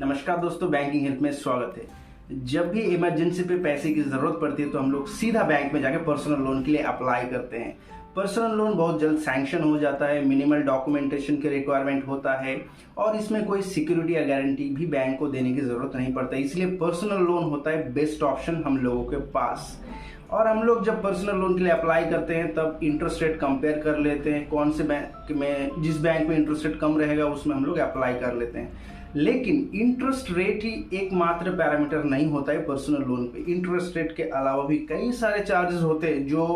नमस्कार दोस्तों, banking help में स्वागत है। जब भी इमरजेंसी पे पैसे की ज़रूरत पड़ती है तो हम लोग सीधा बैंक में जाके पर्सनल लोन के लिए अप्लाई करते हैं। पर्सनल लोन बहुत जल्द सैंक्शन हो जाता है, मिनिमल डॉक्यूमेंटेशन के रिक्वायरमेंट होता है और इसमें कोई सिक्योरिटी या गारंटी भी बैंक को देने की ज़रूरत नहीं पड़ता। इसलिए पर्सनल लोन होता है बेस्ट ऑप्शन हम लोगों के पास। और हम लोग जब पर्सनल लोन के लिए अप्लाई करते हैं तब इंटरेस्ट रेट कंपेयर कर लेते हैं, कौन से बैंक में, जिस बैंक में इंटरेस्ट रेट कम रहेगा उसमें हम लोग अप्लाई कर लेते हैं। लेकिन इंटरेस्ट रेट ही एकमात्र पैरामीटर नहीं होता है पर्सनल लोन पे। इंटरेस्ट रेट के अलावा भी कई सारे चार्जेस होते हैं जो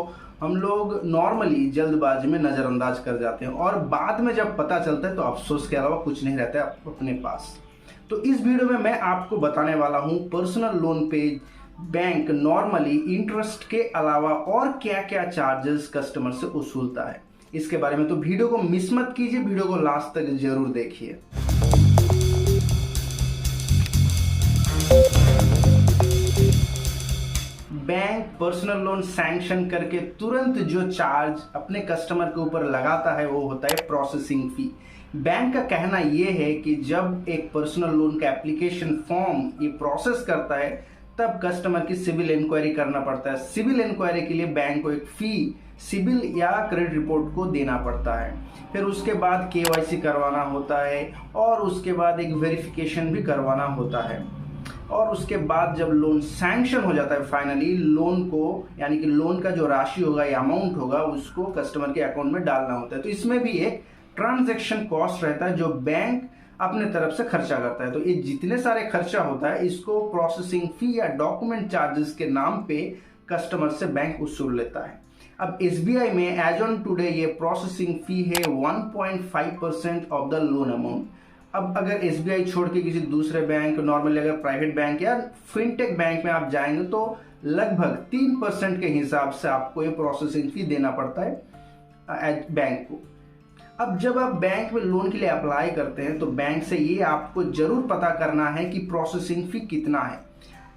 हम लोग नॉर्मली जल्दबाजी में नज़रअंदाज कर जाते हैं और बाद में जब पता चलता है तो अफसोस के अलावा कुछ नहीं रहता है अपने पास। तो इस वीडियो में मैं आपको बताने वाला हूँ पर्सनल लोन पे बैंक नॉर्मली इंटरेस्ट के अलावा और क्या क्या चार्जेस कस्टमर से वसूलता है। इसके बारे में तो वीडियो को मिस मत कीजिए, वीडियो को लास्ट तक जरूर देखिए। बैंक पर्सनल लोन सैंक्शन करके तुरंत जो चार्ज अपने कस्टमर के ऊपर लगाता है वो होता है प्रोसेसिंग फी। बैंक का कहना ये है कि जब एक पर्सनल लोन का एप्लीकेशन फॉर्म ये प्रोसेस करता है तब कस्टमर की सिविल इंक्वायरी करना पड़ता है। सिविल इंक्वायरी के लिए बैंक को एक फी सिविल या क्रेडिट रिपोर्ट को देना पड़ता है। फिर उसके बाद केवाईसी करवाना होता है और उसके बाद एक वेरिफिकेशन भी करवाना होता है। और उसके बाद जब लोन सैंक्शन हो जाता है फाइनली, लोन को यानी कि लोन का जो राशि होगा या अमाउंट होगा उसको कस्टमर के अकाउंट में डालना होता है। तो इसमें भी एक ट्रांजैक्शन कॉस्ट रहता है जो बैंक अपने तरफ से खर्चा करता है। तो ये जितने सारे खर्चा होता है इसको प्रोसेसिंग फी या डॉक्यूमेंट चार्जेस के नाम पे कस्टमर से बैंक वसूल लेता है। अब एसबीआई में एज ऑन टुडे ये प्रोसेसिंग फी है 1.5% ऑफ द लोन अमाउंट। अब अगर एसबीआई छोड़ के किसी दूसरे बैंक, नॉर्मली अगर प्राइवेट बैंक या फिनटेक बैंक में आप जाएंगे तो लगभग 3% के हिसाब से आपको ये प्रोसेसिंग फी देना पड़ता है बैंक को। अब जब आप बैंक में लोन के लिए अप्लाई करते हैं तो बैंक से ये आपको जरूर पता करना है कि प्रोसेसिंग फी कितना है।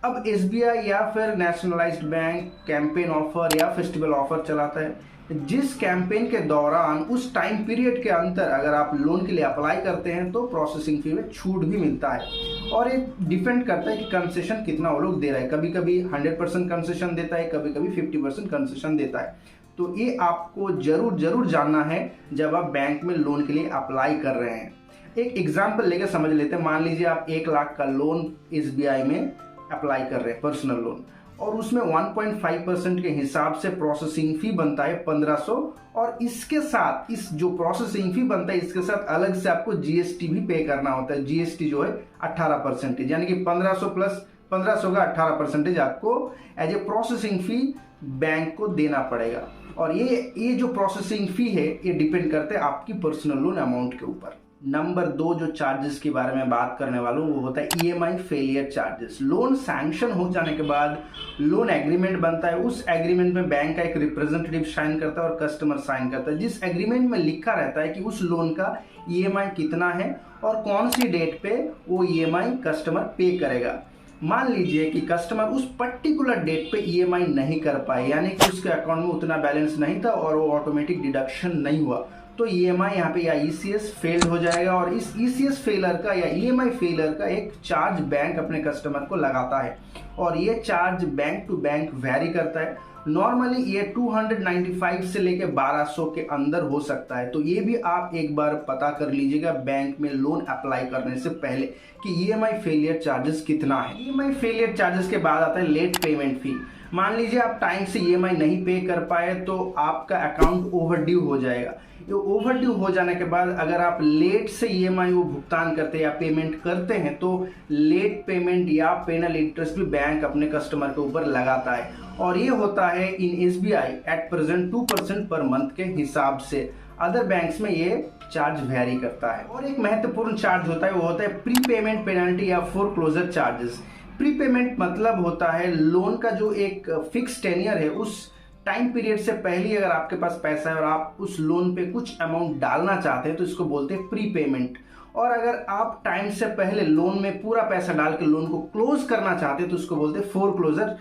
अब एसबीआई या फिर नेशनलाइज्ड बैंक कैंपेन ऑफर या फेस्टिवल ऑफर चलाता है। जिस कैंपेन के दौरान उस टाइम पीरियड के अंदर अगर आप लोन के लिए अप्लाई करते हैं तो प्रोसेसिंग फी में छूट भी मिलता है और ये डिपेंड करता है कि कंसेशन कितना वो लोग दे रहा है। कभी कभी 100% कंसेशन देता है, कभी कभी 50% कंसेशन देता है। तो ये आपको जरूर जानना है जब आप बैंक में लोन के लिए अप्लाई कर रहे हैं। एक एग्जाम्पल लेकर समझ लेते हैं। मान लीजिए आप 1 लाख का लोन एसबीआई में अप्लाई कर रहे हैं पर्सनल लोन, और उसमें 1.5% के हिसाब से प्रोसेसिंग फी बनता है 1500, और इसके साथ इस जो प्रोसेसिंग फी बनता है इसके साथ अलग से आपको जीएसटी भी पे करना होता है। जीएसटी जो है 18%, यानी कि 1500 प्लस 1500 का 18% आपको as a processing fee bank को देना पड़ेगा। और ये जो प्रोसेसिंग फी है ये डिपेंड करते हैं आपकी पर्सनल लोन अमाउंट के ऊपर। नंबर 2 जो चार्जेस के बारे में बात करने वाला हूँ वो होता है EMI failure charges. Loan sanction हो जाने के बाद लोन एग्रीमेंट बनता है। उस एग्रीमेंट में बैंक का एक रिप्रेजेंटेटिव साइन करता है और कस्टमर साइन करता है, जिस एग्रीमेंट में लिखा रहता है कि उस लोन का ईएमआई कितना है और कौन सी डेट पे वो ईएमआई कस्टमर पे करेगा। मान लीजिए कि कस्टमर उस पर्टिकुलर डेट पे ईएमआई नहीं कर पाए, यानी कि उसके अकाउंट में उतना बैलेंस नहीं था और वो ऑटोमेटिक डिडक्शन नहीं हुआ, तो ईएमआई यहाँ पे या ईसीएस फेल्ड हो जाएगा। और इस ईसीएस फेलर का या ईएमआई फेलर का एक चार्ज बैंक अपने कस्टमर को लगाता है और ये charge bank to bank vary करता है। नॉर्मली ये 295 से लेके 1200 के अंदर हो सकता है। तो ये भी आप एक बार पता कर लीजिएगा बैंक में लोन अप्लाई करने से पहले कि ईएमआई फेलियर चार्जेस कितना है। ईएमआई फेलियर चार्जेस के बाद आता है लेट पेमेंट फी। मान लीजिए आप टाइम से ईएमआई नहीं पे कर पाए तो आपका अकाउंट ओवरड्यू हो जाएगा। ये ओवरड्यू हो जाने के बाद अगर आप लेट से ईएमआई वो भुगतान करते हैं या पेमेंट करते हैं तो लेट पेमेंट या पेनल इंटरेस्ट भी बैंक अपने कस्टमर के ऊपर लगाता है और ये होता है इन SBI at present 2% per month के हिसाब से। अदर बैंक्स में ये चार्ज वेरी करता है। और एक महत्वपूर्ण चार्ज होता है वो होता है प्री पेमेंट पेनल्टी या फोरक्लोजर चार्जेस। प्री पेमेंट मतलब होता है लोन का जो एक फिक्स टेन्योर है उस टाइम पीरियड से पहले अगर आपके पास पैसा है और आप उस लोन पे कुछ अमाउंट डालना चाहते हैं तो इसको बोलते हैं प्री पेमेंट। और अगर आप टाइम से पहले लोन में पूरा पैसा डाल के लोन को क्लोज करना चाहते हैं तो इसको बोलते हैं फोरक्लोजर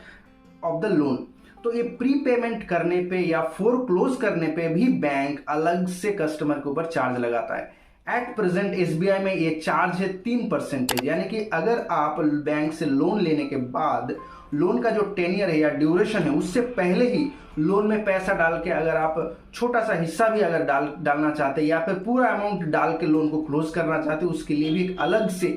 ऑफ द लोन। तो ये प्री पेमेंट करने पे या फोरक्लोज करने पे भी बैंक अलग से कस्टमर के ऊपर चार्ज लगाता है। एट प्रेजेंट एसबीआई में ये चार्ज है 3%, यानी कि अगर आप बैंक से लोन लेने के बाद लोन का जो टेन्यर है या ड्यूरेशन है उससे पहले ही लोन में पैसा डाल के अगर आप छोटा सा हिस्सा भी अगर डालना चाहते हैं या फिर पूरा अमाउंट डाल के लोन को क्लोज करना चाहते हैं, उसके लिए भी एक अलग से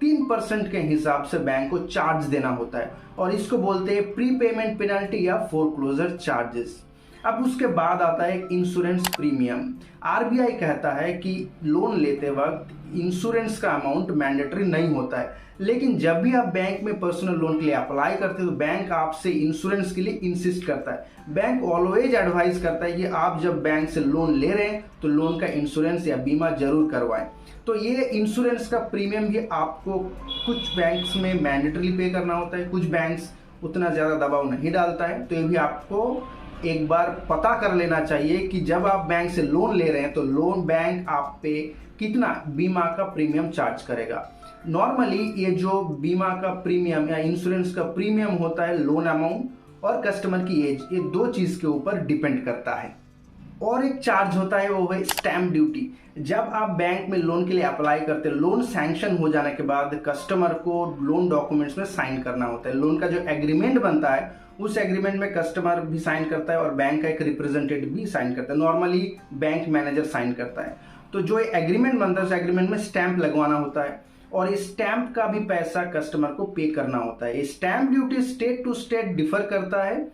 3% के हिसाब से बैंक को चार्ज देना होता है और इसको बोलते हैं प्रीपेमेंट पेनल्टी या फोरक्लोजर चार्जेस। अब उसके बाद आता है इंश्योरेंस प्रीमियम। आरबीआई कहता है कि लोन लेते वक्त इंश्योरेंस का अमाउंट मैंडेटरी नहीं होता है, लेकिन जब भी आप बैंक में पर्सनल लोन के लिए अप्लाई करते हैं तो बैंक आपसे इंश्योरेंस के लिए इंसिस्ट करता है। बैंक ऑलवेज एडवाइज करता है कि आप जब बैंक से लोन ले रहे हैं तो लोन का इंश्योरेंस या बीमा जरूर करवाएं। तो ये इंश्योरेंस का प्रीमियम भी आपको कुछ बैंक्स में मैंडेटरी पे करना होता है, कुछ बैंक्स उतना ज़्यादा दबाव नहीं डालता है। तो ये भी आपको एक बार पता कर लेना चाहिए कि जब आप बैंक से लोन ले रहे हैं तो लोन बैंक आप पे कितना बीमा का प्रीमियम चार्ज करेगा। नॉर्मली ये जो बीमा का प्रीमियम या इंश्योरेंस का प्रीमियम होता है लोन अमाउंट और कस्टमर की एज, ये दो चीज के ऊपर डिपेंड करता है। और एक चार्ज होता है वो है स्टैम्प ड्यूटी। जब आप बैंक में लोन के लिए अप्लाई करते हैं, लोन सैंक्शन हो जाने के बाद कस्टमर को लोन डॉक्यूमेंट्स में साइन करना होता है। लोन का जो एग्रीमेंट बनता है उस एग्रीमेंट में कस्टमर भी साइन करता है और बैंक का एक रिप्रेजेंटेटिव भी साइन करता है। नॉर्मली बैंक मैनेजर साइन करता है। तो जो एग्रीमेंट बनता है उस एग्रीमेंट में स्टैंप लगवाना होता है और इस स्टैंप का भी पैसा कस्टमर को पे करना होता है। Stamp duty state to state differ करता है।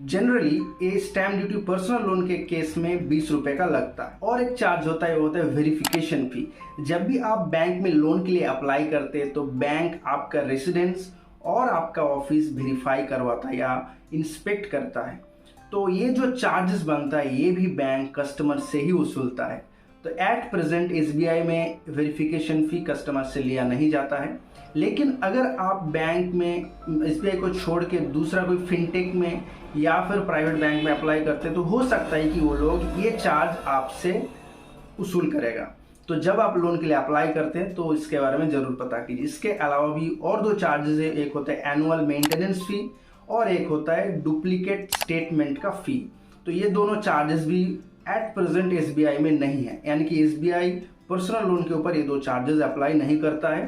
जनरली ये स्टैंप ड्यूटी पर्सनल लोन के केस में 20 रुपए का लगता है। और एक चार्ज होता है वो होता है वेरिफिकेशन फी। जब भी आप बैंक में लोन के लिए अप्लाई करते हैं तो बैंक आपका रेसिडेंस और आपका ऑफिस वेरीफाई करवाता है या इंस्पेक्ट करता है। तो ये जो चार्जेस बनता है ये भी बैंक कस्टमर से ही वसूलता है। तो एट प्रेजेंट एसबीआई में वेरिफिकेशन फी कस्टमर से लिया नहीं जाता है, लेकिन अगर आप बैंक में एसबीआई को छोड़ के दूसरा कोई फिनटेक में या फिर प्राइवेट बैंक में अप्लाई करते हैं तो हो सकता है कि वो लोग ये चार्ज आपसे वसूल करेगा। तो जब आप लोन के लिए अप्लाई करते हैं तो इसके बारे में जरूर पता कीजिए। इसके अलावा भी और दो चार्जेस है, एक होता है एनुअल मेंटेनेंस फी और एक होता है डुप्लीकेट स्टेटमेंट का फी। तो ये दोनों चार्जेस भी एट प्रेजेंट एसबीआई में नहीं है, यानी कि एसबीआई पर्सनल लोन के ऊपर ये दो चार्जेस अप्लाई नहीं करता है।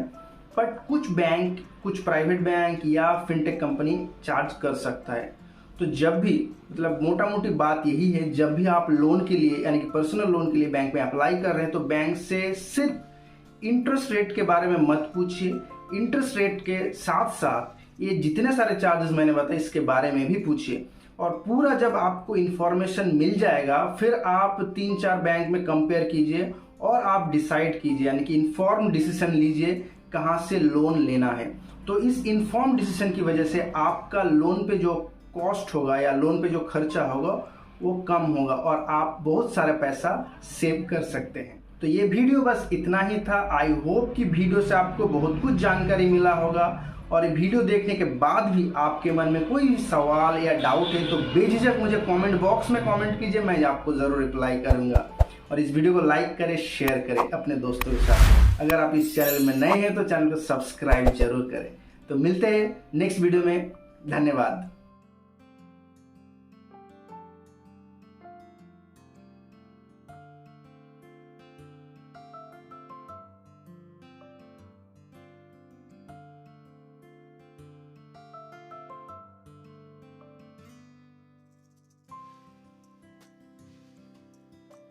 बट कुछ बैंक, कुछ प्राइवेट बैंक या फिनटेक कंपनी चार्ज कर सकता है। तो जब भी, मतलब मोटा मोटी बात यही है, जब भी आप लोन के लिए यानी कि पर्सनल लोन के लिए बैंक में अप्लाई कर रहे हैं तो बैंक से सिर्फ इंटरेस्ट रेट के बारे में मत पूछिए। इंटरेस्ट रेट के साथ साथ ये जितने सारे चार्जेस मैंने बताए इसके बारे में भी पूछिए। और पूरा जब आपको इंफॉर्मेशन मिल जाएगा फिर आप 3-4 बैंक में कंपेयर कीजिए और आप डिसाइड कीजिए, यानी कि इन्फॉर्म डिसीजन लीजिए कहाँ से लोन लेना है। तो इस इन्फॉर्म डिसीजन की वजह से आपका लोन पे जो कॉस्ट होगा या लोन पे जो खर्चा होगा वो कम होगा और आप बहुत सारा पैसा सेव कर सकते हैं। तो ये वीडियो बस इतना ही था। आई होप कि वीडियो से आपको बहुत कुछ जानकारी मिला होगा और ये वीडियो देखने के बाद भी आपके मन में कोई भी सवाल या डाउट है तो बेझिझक मुझे कमेंट बॉक्स में कमेंट कीजिए, मैं आपको ज़रूर रिप्लाई करूंगा। और इस वीडियो को लाइक करें, शेयर करें अपने दोस्तों के साथ। अगर आप इस चैनल में नए हैं तो चैनल को सब्सक्राइब जरूर करें। तो मिलते हैं नेक्स्ट वीडियो में। धन्यवाद।